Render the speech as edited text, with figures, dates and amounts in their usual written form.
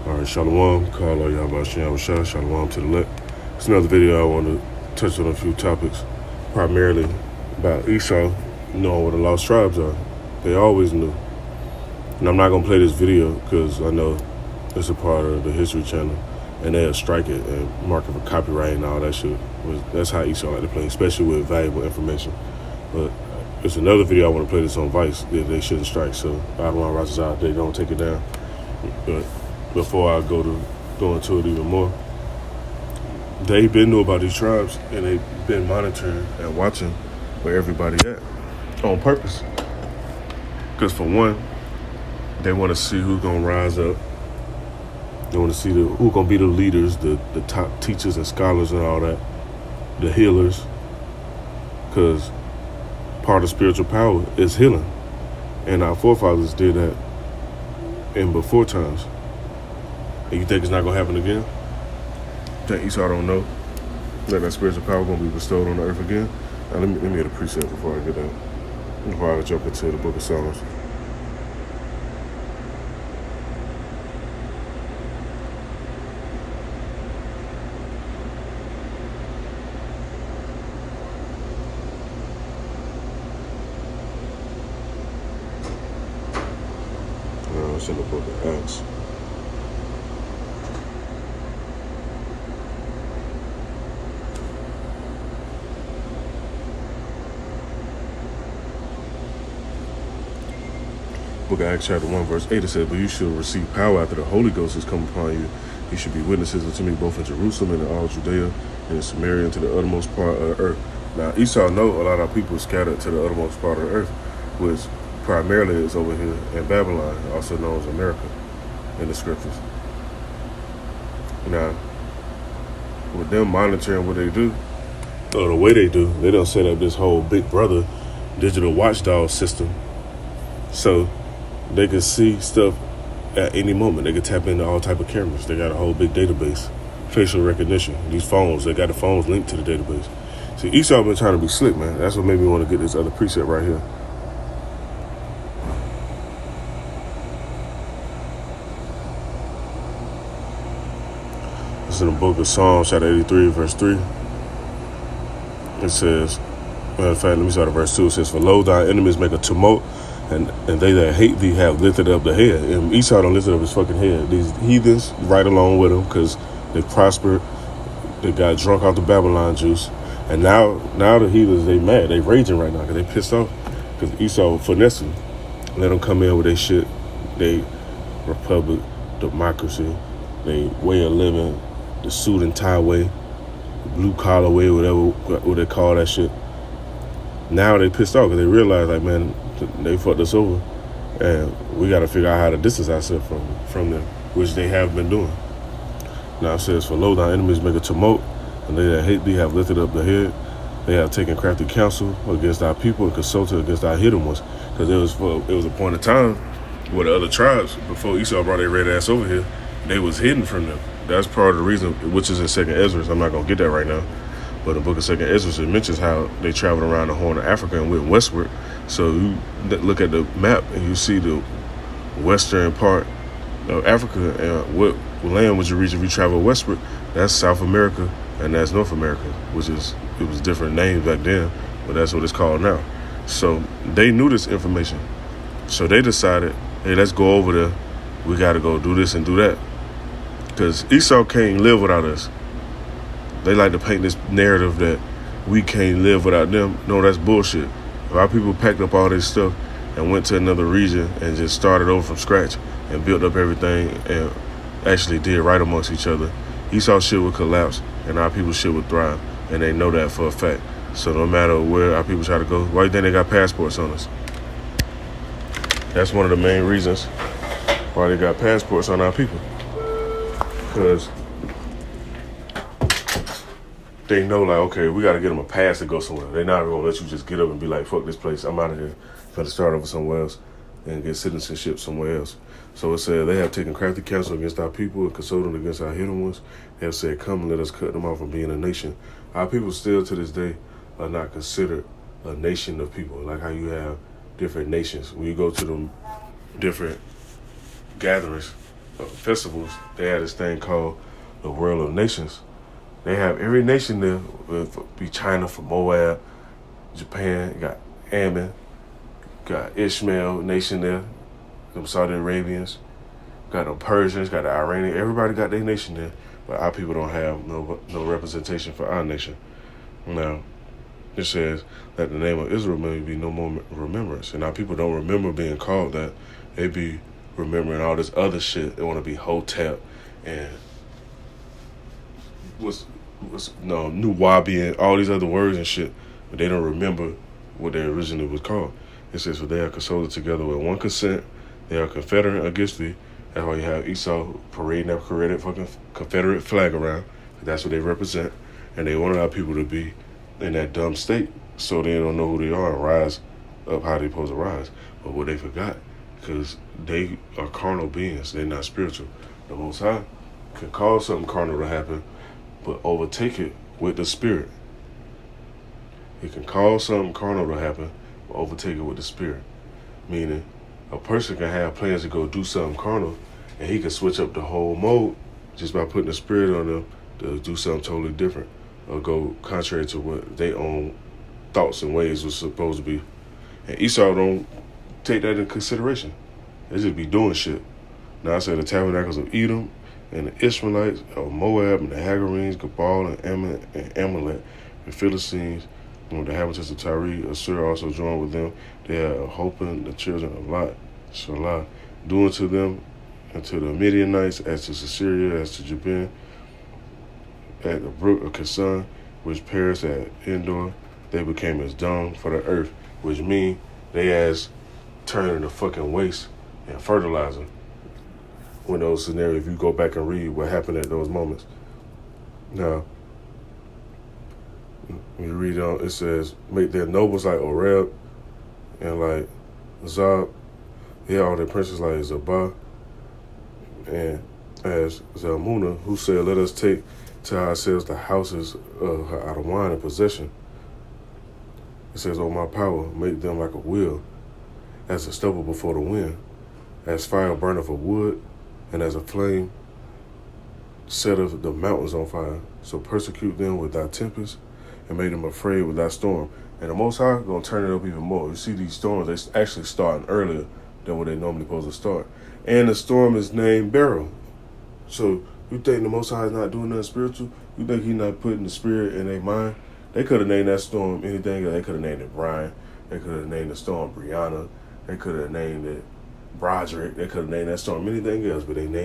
Alright, Shalom, Carlo, Yabashin, Abashah, Shalom to the left. It's another video I want to touch on a few topics, primarily about Esau knowing what the lost tribes are. They always knew. And I'm not going to play this video because I know it's a part of the History Channel, and they'll strike it and mark it for copyright and all that shit. That's how Esau like to play, especially with valuable information. But it's another video I want to play this on Vice that they shouldn't strike, so I don't want to watch this out. They don't take it down. But before I go into it even more, they've been knew about these tribes, and they've been monitoring and watching where everybody at on purpose. Because for one, they want to see who's gonna rise up. They want to see who's gonna be the leaders, the top teachers and scholars and all that, the healers. Because part of spiritual power is healing, and our forefathers did that in before times. And you think it's not gonna happen again? That Esau don't know that spiritual power gonna be bestowed on the earth again? Now let me get a precept before I get that. Before I jump into the book of Psalms. It's in the book of Acts. Book of Acts chapter 1 verse 8, it says, "But you shall receive power after the Holy Ghost has come upon you. You should be witnesses unto me both in Jerusalem and in all Judea and in Samaria and to the uttermost part of the earth." Now Esau know a lot of people scattered to the uttermost part of the earth, which primarily is over here in Babylon, also known as America in the scriptures. Now, with them monitoring what they do, or the way they do, they don't set up this whole Big Brother digital watchdog system so they can see stuff at any moment. They can tap into all type of cameras. They got a whole big database, facial recognition. These phones, they got the phones linked to the database. See, Esau been trying to be slick, man. That's what made me want to get this other preset right here. It's in the book of Psalms, chapter 83, verse 3. It says, matter of fact, let me start at verse 2. It says, "For lo, thy enemies make a tumult, and they that hate thee have lifted up the head." And Esau don't lift up his fucking head. These heathens right along with him because they prospered. They got drunk off the Babylon juice. And now the heathens, they mad. They raging right now because they pissed off because Esau finessed them. Let them come in with their shit. They republic, democracy, they way of living, the suit and tie way, blue collar way, whatever what they call that shit. Now they pissed off because they realize, like, man, they fucked us over, and we got to figure out how to distance ourselves from them, which they have been doing. Now it says, "For lo, thy enemies make a tumult, and they that hate thee have lifted up the head. They have taken crafty counsel against our people and consulted against our hidden ones." Because it was a point of time where the other tribes, before Esau brought their red ass over here, they was hidden from them. That's part of the reason, which is in 2nd Ezra. I'm not going to get that right now. But in the book of 2nd Ezra, it mentions how they traveled around the Horn of Africa and went westward. So you look at the map and you see the western part of Africa. And what land would you reach if you travel westward? That's South America and that's North America, it was different names back then, but that's what it's called now. So they knew this information. So they decided, hey, let's go over there. We got to go do this and do that. Because Esau can't live without us. They like to paint this narrative that we can't live without them. No, that's bullshit. If our people packed up all this stuff and went to another region and just started over from scratch and built up everything and actually did right amongst each other, Esau's shit would collapse and our people's shit would thrive. And they know that for a fact. So no matter where our people try to go, why do you think they got passports on us? That's one of the main reasons why they got passports on our people. Because they know, like, okay, we got to get them a pass to go somewhere. They're not going to let you just get up and be like, fuck this place, I'm out of here. Got to start over somewhere else and get citizenship somewhere else. So it said they have taken crafty counsel against our people and consulted against our hidden ones. They have said, come and let us cut them off from being a nation. Our people still to this day are not considered a nation of people, like how you have different nations. When you go to them different gatherings, festivals, they had this thing called the World of Nations. They have every nation there. Be China for Moab, Japan. You got Ammon, got Ishmael nation there. Them Saudi Arabians, got the Persians, got the Iranians. Everybody got their nation there, but our people don't have no representation for our nation. Now, it says that the name of Israel may be no more remembrance, and our people don't remember being called that. They be remembering all this other shit. They want to be Hotep and Nuwabi and all these other words and shit, but they don't remember what they originally was called. It says, for they are consulted together with one consent. They are confederate against thee. That's why you have Esau parading that fucking Confederate flag around. That's what they represent. And they wanted our people to be in that dumb state so they don't know who they are and rise up how they supposed to rise. But what they forgot, because they are carnal beings, they're not spiritual. The Most High can cause something carnal to happen, but overtake it with the spirit. He can cause something carnal to happen, but overtake it with the spirit. Meaning, a person can have plans to go do something carnal, and he can switch up the whole mode just by putting the spirit on them to do something totally different or go contrary to what their own thoughts and ways was supposed to be. And Esau don't take that into consideration. They just be doing shit. Now I said the tabernacles of Edom and the Ishmaelites of Moab and the Hagarenes, Gabal and Ammon and Amalek, the Philistines, and the inhabitants of Tyre, Assur also joined with them. They are hoping the children of Lot, Salah, doing to them and to the Midianites, as to Syria, as to Jabin, at the brook of Kison, which perished at Endor. They became as dung for the earth, which mean they as turned into fucking waste and fertilizer. When those scenarios, if you go back and read what happened at those moments. Now, when you read on, it says, make their nobles like Oreb and like Zab, all their princes like Zabah, and as Zalmunna, who said, let us take to ourselves the houses of out of wine and possession. It says, oh my power, make them like a wheel, as a stubble before the wind, as fire burneth of wood, and as a flame setteth the mountains on fire. So persecute them with thy tempest, and make them afraid with thy storm. And the Most High gonna turn it up even more. You see these storms, they actually starting earlier than what they normally supposed to start. And the storm is named Beryl. So you think the Most High is not doing nothing spiritual? You think he's not putting the spirit in their mind? They could have named that storm anything. They could have named it Brian. They could have named the storm Brianna. They could have named it Broderick. They could have named that storm anything else, but they named